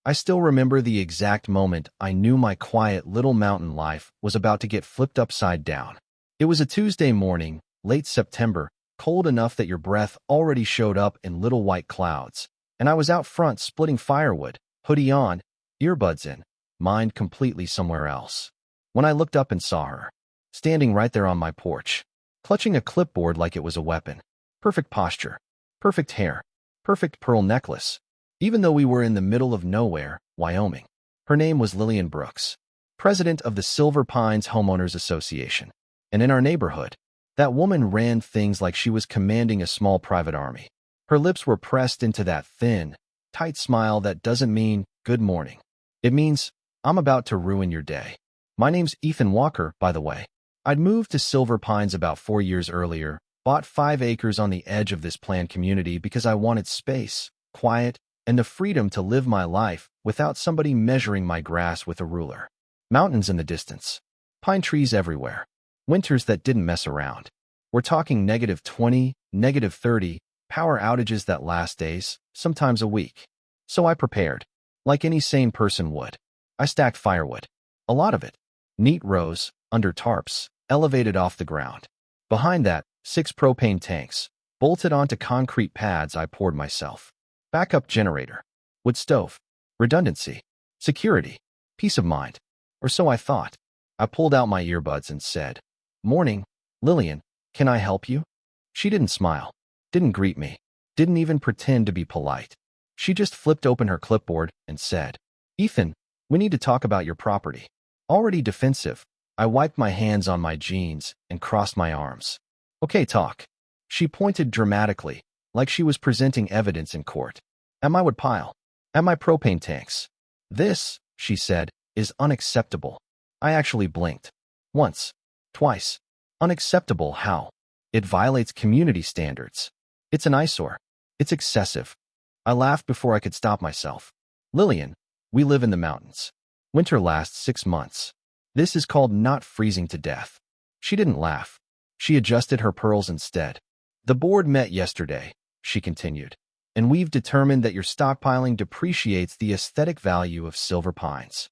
I still remember the exact moment I knew my quiet little mountain life was about to get flipped upside down. It was a Tuesday morning, late September, cold enough that your breath already showed up in little white clouds, and I was out front splitting firewood, hoodie on, earbuds in, mind completely somewhere else. When I looked up and saw her, standing right there on my porch, clutching a clipboard like it was a weapon. Perfect posture, perfect hair, perfect pearl necklace, even though we were in the middle of nowhere, Wyoming. Her name was Lillian Brooks, president of the Silver Pines Homeowners Association. And in our neighborhood, that woman ran things like she was commanding a small private army. Her lips were pressed into that thin, tight smile that doesn't mean good morning. It means, I'm about to ruin your day. My name's Ethan Walker, by the way. I'd moved to Silver Pines about 4 years earlier, bought 5 acres on the edge of this planned community because I wanted space, quiet, and the freedom to live my life without somebody measuring my grass with a ruler. Mountains in the distance. Pine trees everywhere. Winters that didn't mess around. We're talking -20, -30, power outages that last days, sometimes a week. So I prepared, like any sane person would. I stacked firewood. A lot of it. Neat rows, under tarps, elevated off the ground. Behind that, 6 propane tanks, bolted onto concrete pads I poured myself. Backup generator. Wood stove. Redundancy. Security. Peace of mind. Or so I thought. I pulled out my earbuds and said, "Morning, Lillian, can I help you?" She didn't smile, didn't greet me, didn't even pretend to be polite. She just flipped open her clipboard and said, "Ethan, we need to talk about your property." Already defensive, I wiped my hands on my jeans and crossed my arms. "Okay, talk." She pointed dramatically, like she was presenting evidence in court. "At my wood pile. At my propane tanks. This," she said, "is unacceptable." I actually blinked. Once. Twice. Unacceptable how? It violates community standards. It's an eyesore. It's excessive. I laughed before I could stop myself. "Lillian, we live in the mountains. Winter lasts 6 months. This is called not freezing to death." She didn't laugh. She adjusted her pearls instead. "The board met yesterday," she continued, "and we've determined that your stockpiling depreciates the aesthetic value of Silver Pines."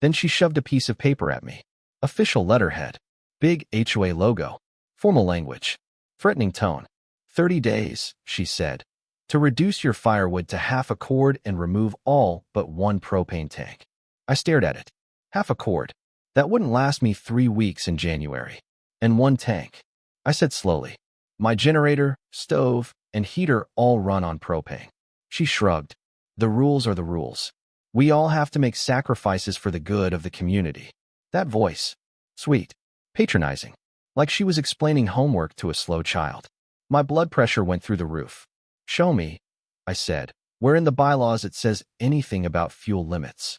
Then she shoved a piece of paper at me. Official letterhead. Big HOA logo. Formal language. Threatening tone. 30 days, she said, to reduce your firewood to half a cord and remove all but 1 propane tank. I stared at it. Half a cord. That wouldn't last me 3 weeks in January. And 1 tank. I said slowly. My generator, stove, and heater all run on propane. She shrugged. The rules are the rules. We all have to make sacrifices for the good of the community. That voice. Sweet. Patronizing. Like she was explaining homework to a slow child. My blood pressure went through the roof. "Show me," I said, "where in the bylaws it says anything about fuel limits."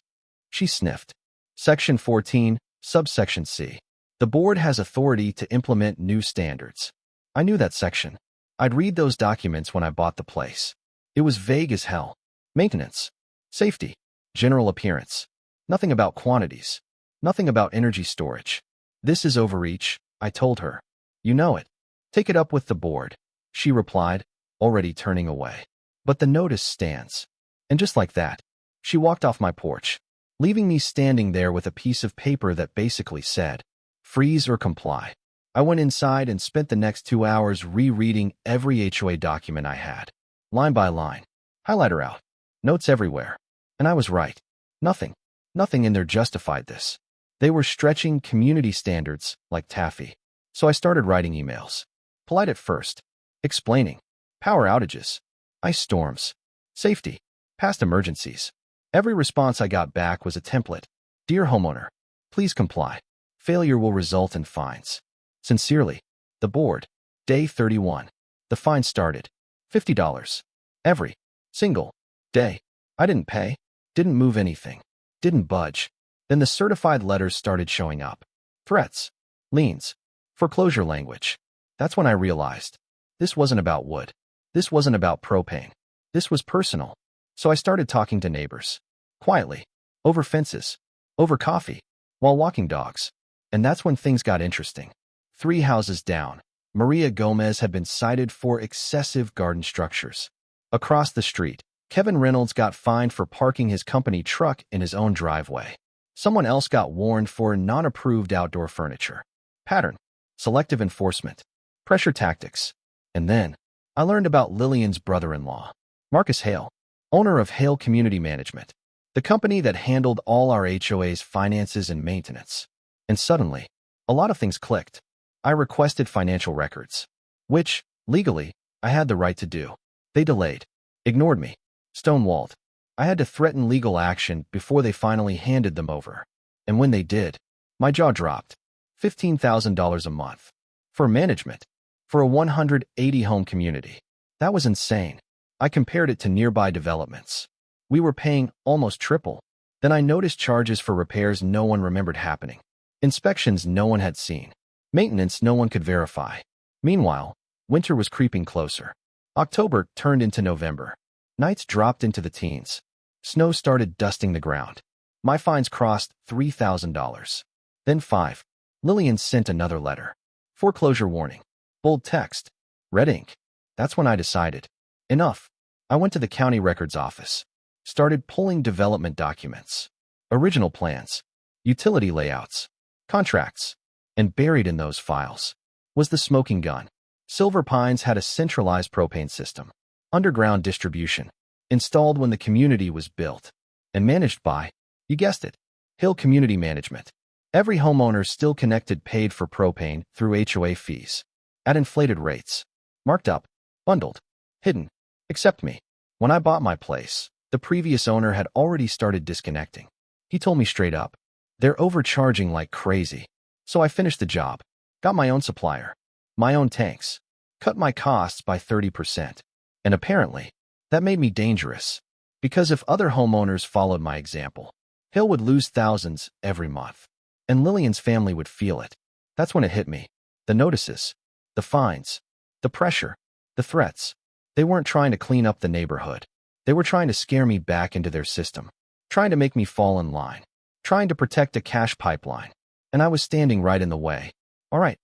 She sniffed. Section 14, subsection C. The board has authority to implement new standards. I knew that section. I'd read those documents when I bought the place. It was vague as hell. Maintenance. Safety. General appearance. Nothing about quantities. Nothing about energy storage. "This is overreach," I told her. "You know it. Take it up with the board," she replied, already turning away. "But the notice stands." And just like that, she walked off my porch, leaving me standing there with a piece of paper that basically said, "Freeze or comply." I went inside and spent the next 2 hours rereading every HOA document I had, line by line, highlighter out, notes everywhere. And I was right. Nothing in there justified this. They were stretching community standards like taffy. So I started writing emails. Polite at first, explaining power outages, ice storms, safety, past emergencies. Every response I got back was a template. "Dear homeowner, please comply. Failure will result in fines. Sincerely, the board." Day 31. The fine started. $50. Every single day. I didn't pay, didn't move anything, didn't budge. Then the certified letters started showing up. Threats, liens, foreclosure language. That's when I realized this wasn't about wood. This wasn't about propane. This was personal. So I started talking to neighbors. Quietly. Over fences. Over coffee. While walking dogs. And that's when things got interesting. 3 houses down, Maria Gomez had been cited for excessive garden structures. Across the street, Kevin Reynolds got fined for parking his company truck in his own driveway. Someone else got warned for non-approved outdoor furniture. Pattern. Selective enforcement. Pressure tactics. And then, I learned about Lillian's brother-in-law, Marcus Hale, owner of Hale Community Management, the company that handled all our HOA's finances and maintenance. And suddenly, a lot of things clicked. I requested financial records, which, legally, I had the right to do. They delayed, ignored me, stonewalled. I had to threaten legal action before they finally handed them over. And when they did, my jaw dropped. $15,000 a month. For management. For a 180-home community. That was insane. I compared it to nearby developments. We were paying almost triple. Then I noticed charges for repairs no one remembered happening. Inspections no one had seen. Maintenance no one could verify. Meanwhile, winter was creeping closer. October turned into November. Nights dropped into the teens. Snow started dusting the ground. My fines crossed $3,000. Then 5. Lillian sent another letter. Foreclosure warning. Bold text. Red ink. That's when I decided. Enough. I went to the county records office. Started pulling development documents. Original plans. Utility layouts. Contracts. And buried in those files was the smoking gun. Silver Pines had a centralized propane system. Underground distribution. Installed when the community was built. And managed by, you guessed it, Hale Community Management. Every homeowner still connected paid for propane through HOA fees. At inflated rates. Marked up. Bundled. Hidden. Except me. When I bought my place, the previous owner had already started disconnecting. He told me straight up. They're overcharging like crazy. So I finished the job. Got my own supplier. My own tanks. Cut my costs by 30%. And apparently, that made me dangerous. Because if other homeowners followed my example, Hill would lose thousands every month. And Lillian's family would feel it. That's when it hit me. The notices. The fines. The pressure. The threats. They weren't trying to clean up the neighborhood. They were trying to scare me back into their system. Trying to make me fall in line. Trying to protect a cash pipeline. And I was standing right in the way. All right,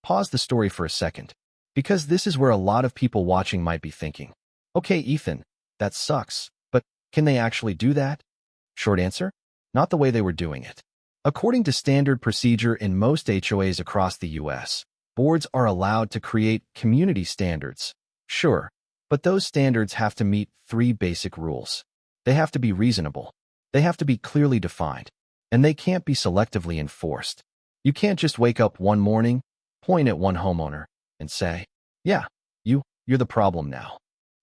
pause the story for a second. Because this is where a lot of people watching might be thinking. Okay, Ethan, that sucks, but can they actually do that? Short answer, not the way they were doing it. According to standard procedure in most HOAs across the U.S., boards are allowed to create community standards. Sure, but those standards have to meet 3 basic rules. They have to be reasonable. They have to be clearly defined. And they can't be selectively enforced. You can't just wake up one morning, point at one homeowner, and say, yeah, you're the problem now.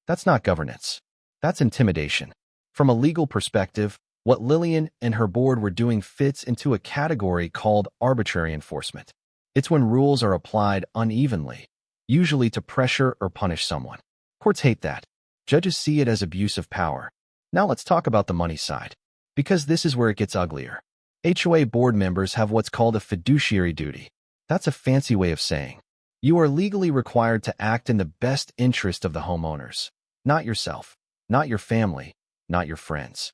That's not governance. That's intimidation. From a legal perspective, what Lillian and her board were doing fits into a category called arbitrary enforcement. It's when rules are applied unevenly, usually to pressure or punish someone. Courts hate that. Judges see it as abuse of power. Now let's talk about the money side. Because this is where it gets uglier. HOA board members have what's called a fiduciary duty. That's a fancy way of saying you are legally required to act in the best interest of the homeowners, not yourself, not your family, not your friends.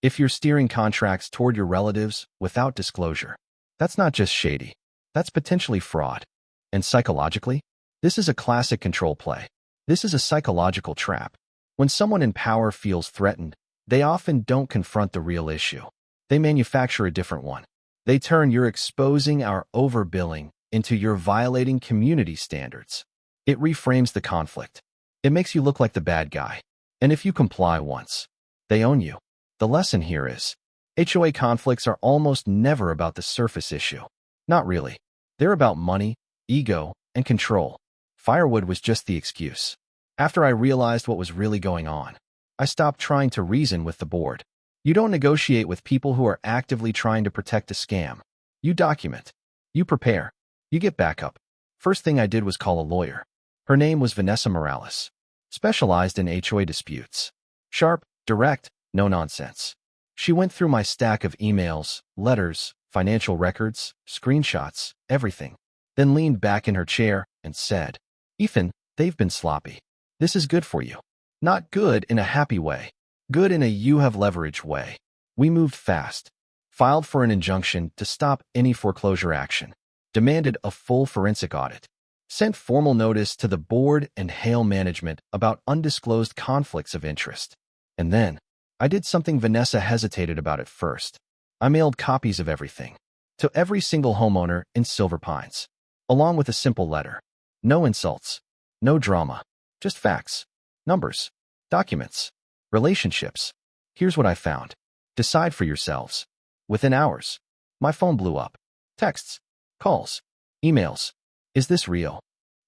If you're steering contracts toward your relatives without disclosure, that's not just shady, that's potentially fraud. And psychologically, this is a classic control play. This is a psychological trap. When someone in power feels threatened, they often don't confront the real issue. They manufacture a different one. They turn "you're exposing our overbilling" into "you're violating community standards." It reframes the conflict. It makes you look like the bad guy. And if you comply once, they own you. The lesson here is, HOA conflicts are almost never about the surface issue. Not really. They're about money, ego, and control. Firewood was just the excuse. After I realized what was really going on, I stopped trying to reason with the board. You don't negotiate with people who are actively trying to protect a scam. You document. You prepare. You get backup. First thing I did was call a lawyer. Her name was Vanessa Morales. Specialized in HOA disputes. Sharp, direct, no nonsense. She went through my stack of emails, letters, financial records, screenshots, everything. Then leaned back in her chair and said, Ethan, they've been sloppy. This is good for you. Not good in a happy way. Good in a "you have leverage" way. We moved fast. Filed for an injunction to stop any foreclosure action. Demanded a full forensic audit. Sent formal notice to the board and Hale management about undisclosed conflicts of interest. And then, I did something Vanessa hesitated about at first. I mailed copies of everything to every single homeowner in Silver Pines, along with a simple letter. No insults, no drama, just facts, numbers, documents, relationships. Here's what I found. Decide for yourselves. Within hours, my phone blew up. Texts, calls, emails. Is this real?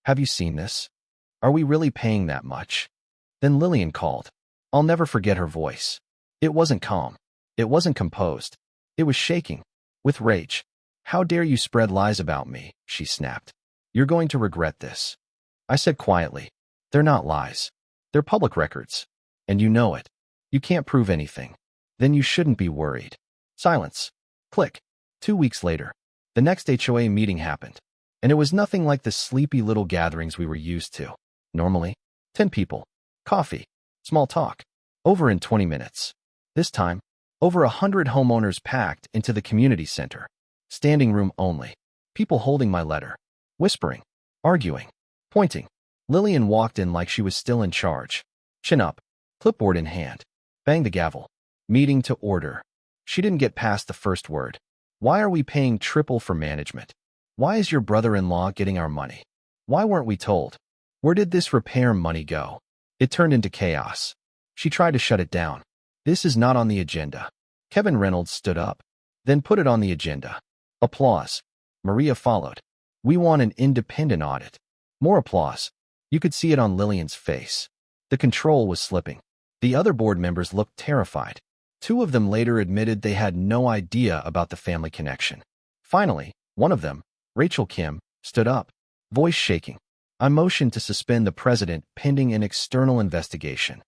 Have you seen this? Are we really paying that much? Then Lillian called. I'll never forget her voice. It wasn't calm. It wasn't composed. It was shaking, with rage. How dare you spread lies about me, she snapped. You're going to regret this. I said quietly, they're not lies. They're public records. And you know it. You can't prove anything. Then you shouldn't be worried. Silence. Click. 2 weeks later, the next HOA meeting happened. And it was nothing like the sleepy little gatherings we were used to. Normally, 10 people, coffee, small talk, over in 20 minutes. This time, over 100 homeowners packed into the community center. Standing room only. People holding my letter. Whispering. Arguing. Pointing. Lillian walked in like she was still in charge. Chin up. Clipboard in hand. Bang the gavel. Meeting to order. She didn't get past the first word. Why are we paying triple for management? Why is your brother-in-law getting our money? Why weren't we told? Where did this repair money go? It turned into chaos. She tried to shut it down. This is not on the agenda. Kevin Reynolds stood up. Then put it on the agenda. Applause. Maria followed. We want an independent audit. More applause. You could see it on Lillian's face. The control was slipping. The other board members looked terrified. 2 of them later admitted they had no idea about the family connection. Finally, one of them, Rachel Kim, stood up, voice shaking. I motioned to suspend the president pending an external investigation.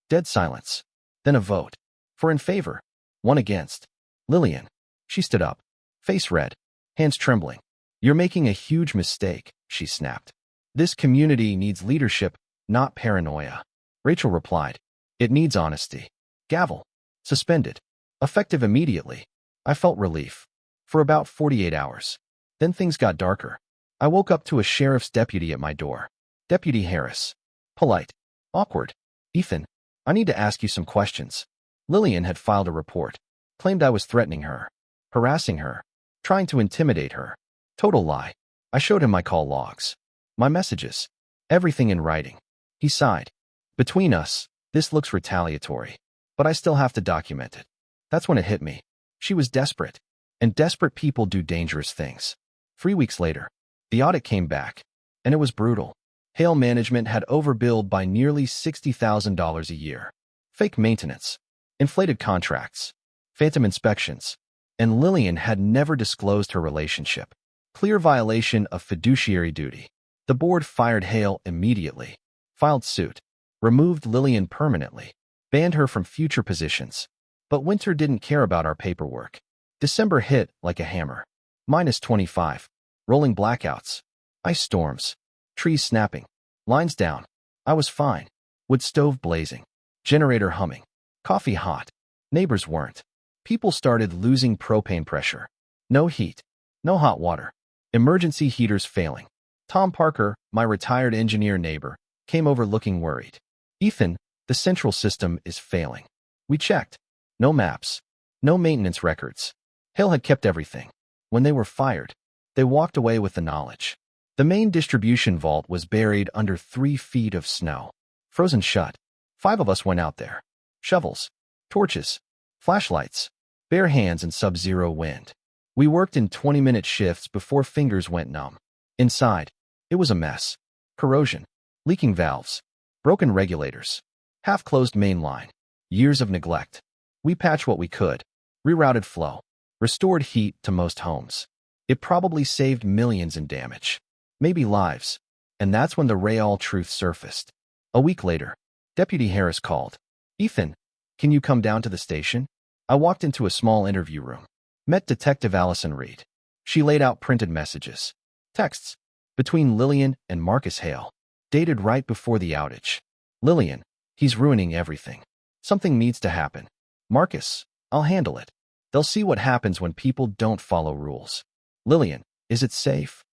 Dead silence. Then a vote. 4 in favor. 1 against. Lillian. She stood up. Face red. Hands trembling. You're making a huge mistake, she snapped. This community needs leadership, not paranoia. Rachel replied. It needs honesty. Gavel. Suspended. Effective immediately. I felt relief. For about 48 hours. Then things got darker. I woke up to a sheriff's deputy at my door. Deputy Harris. Polite. Awkward. Ethan, I need to ask you some questions. Lillian had filed a report. Claimed I was threatening her. Harassing her. Trying to intimidate her. Total lie. I showed him my call logs. My messages. Everything in writing. He sighed. Between us, this looks retaliatory. But I still have to document it. That's when it hit me. She was desperate. And desperate people do dangerous things. 3 weeks later, the audit came back. And it was brutal. Hale Management had overbilled by nearly $60,000 a year. Fake maintenance. Inflated contracts. Phantom inspections. And Lillian had never disclosed her relationship. Clear violation of fiduciary duty. The board fired Hale immediately. Filed suit. Removed Lillian permanently. Banned her from future positions. But winter didn't care about our paperwork. December hit like a hammer. -25. Rolling blackouts. Ice storms. Trees snapping. Lines down. I was fine. Wood stove blazing. Generator humming. Coffee hot. Neighbors weren't. People started losing propane pressure. No heat. No hot water. Emergency heaters failing. Tom Parker, my retired engineer neighbor, came over looking worried. Ethan, the central system is failing. We checked. No maps. No maintenance records. Hale had kept everything. When they were fired, they walked away with the knowledge. The main distribution vault was buried under 3 feet of snow. Frozen shut. 5 of us went out there. Shovels. Torches. Flashlights. Bare hands in sub-zero wind. We worked in 20-minute shifts before fingers went numb. Inside, it was a mess. Corrosion. Leaking valves. Broken regulators. Half-closed main line. Years of neglect. We patched what we could. Rerouted flow. Restored heat to most homes. It probably saved millions in damage. Maybe lives. And that's when the real truth surfaced. A week later, Deputy Harris called. Ethan, can you come down to the station? I walked into a small interview room. Met Detective Allison Reed. She laid out printed messages. Texts. Between Lillian and Marcus Hale. Dated right before the outage. Lillian, he's ruining everything. Something needs to happen. Marcus, I'll handle it. They'll see what happens when people don't follow rules. Lillian, is it safe?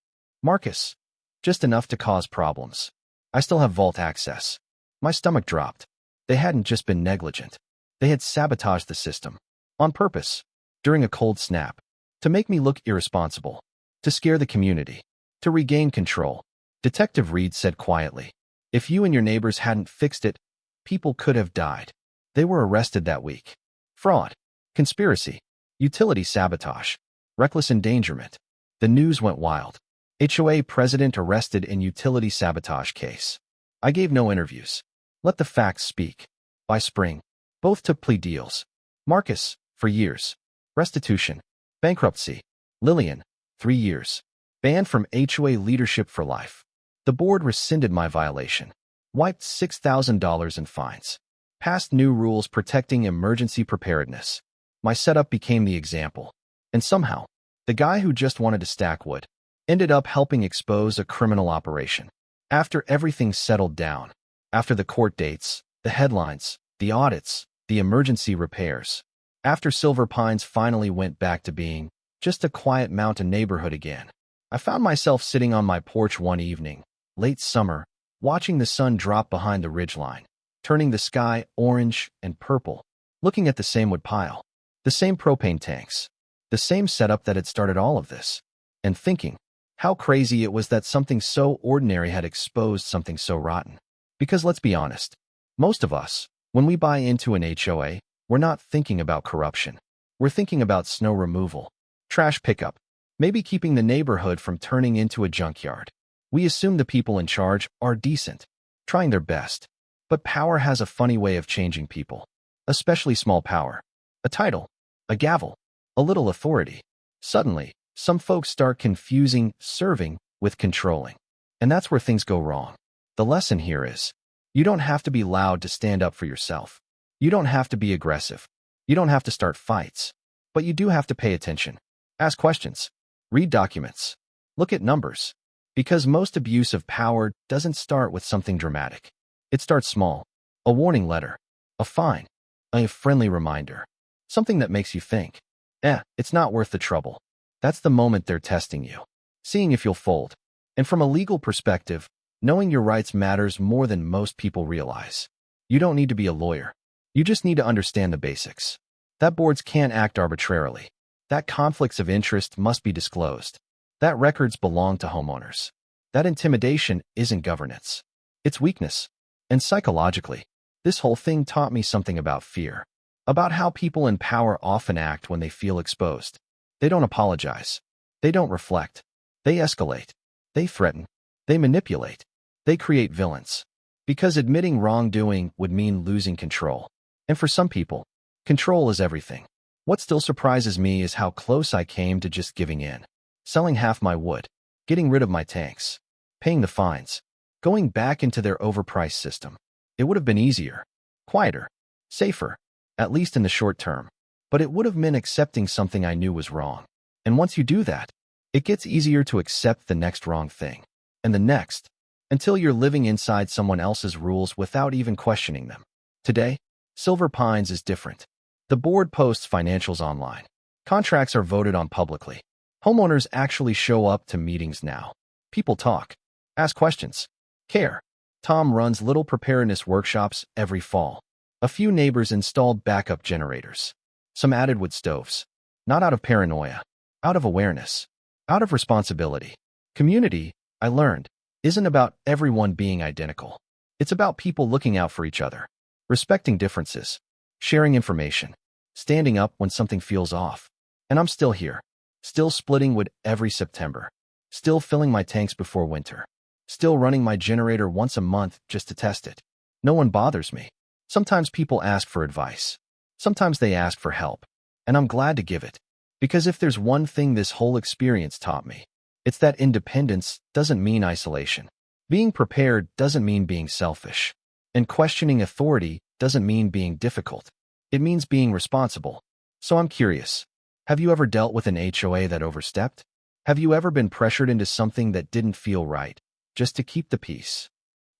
Marcus, just enough to cause problems. I still have vault access. My stomach dropped. They hadn't just been negligent. They had sabotaged the system. On purpose. During a cold snap. To make me look irresponsible. To scare the community. To regain control. Detective Reed said quietly. If you and your neighbors hadn't fixed it, people could have died. They were arrested that week. Fraud. Conspiracy. Utility sabotage. Reckless endangerment. The news went wild. HOA president arrested in utility sabotage case. I gave no interviews. Let the facts speak. By spring, both took plea deals. Marcus, for years. Restitution. Bankruptcy. Lillian, 3 years. Banned from HOA leadership for life. The board rescinded my violation. Wiped $6,000 in fines. Passed new rules protecting emergency preparedness. My setup became the example. And somehow, the guy who just wanted to stack wood ended up helping expose a criminal operation. After everything settled down, after the court dates, the headlines, the audits, the emergency repairs, after Silver Pines finally went back to being just a quiet mountain neighborhood again, I found myself sitting on my porch one evening, late summer, watching the sun drop behind the ridgeline, turning the sky orange and purple, looking at the same wood pile, the same propane tanks, the same setup that had started all of this, and thinking how crazy it was that something so ordinary had exposed something so rotten. Because let's be honest, most of us, when we buy into an HOA, we're not thinking about corruption. We're thinking about snow removal, trash pickup, maybe keeping the neighborhood from turning into a junkyard. We assume the people in charge are decent, trying their best. But power has a funny way of changing people, especially small power. A title, a gavel, a little authority. Suddenly, some folks start confusing serving with controlling. And that's where things go wrong. The lesson here is, you don't have to be loud to stand up for yourself. You don't have to be aggressive. You don't have to start fights. But you do have to pay attention. Ask questions. Read documents. Look at numbers. Because most abuse of power doesn't start with something dramatic. It starts small. A warning letter. A fine. A friendly reminder. Something that makes you think, it's not worth the trouble. That's the moment they're testing you, seeing if you'll fold. And from a legal perspective, knowing your rights matters more than most people realize. You don't need to be a lawyer. You just need to understand the basics. That boards can't act arbitrarily. That conflicts of interest must be disclosed. That records belong to homeowners. That intimidation isn't governance. It's weakness. And psychologically, this whole thing taught me something about fear. About how people in power often act when they feel exposed. They don't apologize. They don't reflect. They escalate. They threaten. They manipulate. They create villains. Because admitting wrongdoing would mean losing control. And for some people, control is everything. What still surprises me is how close I came to just giving in. Selling half my wood. Getting rid of my tanks. Paying the fines. Going back into their overpriced system. It would have been easier. Quieter. Safer. At least in the short term. But it would have meant accepting something I knew was wrong. And once you do that, it gets easier to accept the next wrong thing. And the next. Until you're living inside someone else's rules without even questioning them. Today, Silver Pines is different. The board posts financials online. Contracts are voted on publicly. Homeowners actually show up to meetings now. People talk. Ask questions. Care. Tom runs little preparedness workshops every fall. A few neighbors installed backup generators. Some added wood stoves. Not out of paranoia. Out of awareness. Out of responsibility. Community, I learned, isn't about everyone being identical. It's about people looking out for each other. Respecting differences. Sharing information. Standing up when something feels off. And I'm still here. Still splitting wood every September. Still filling my tanks before winter. Still running my generator once a month just to test it. No one bothers me. Sometimes people ask for advice. Sometimes they ask for help. And I'm glad to give it. Because if there's one thing this whole experience taught me, it's that independence doesn't mean isolation. Being prepared doesn't mean being selfish. And questioning authority doesn't mean being difficult. It means being responsible. So I'm curious. Have you ever dealt with an HOA that overstepped? Have you ever been pressured into something that didn't feel right, just to keep the peace?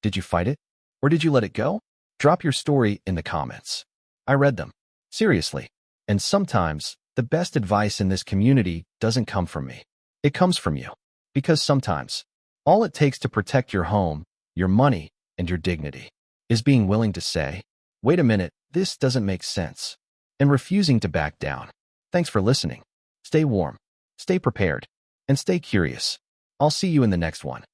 Did you fight it? Or did you let it go? Drop your story in the comments. I read them. Seriously. And sometimes, the best advice in this community doesn't come from me. It comes from you. Because sometimes, all it takes to protect your home, your money, and your dignity is being willing to say, wait a minute, this doesn't make sense, and refusing to back down. Thanks for listening. Stay warm, stay prepared, and stay curious. I'll see you in the next one.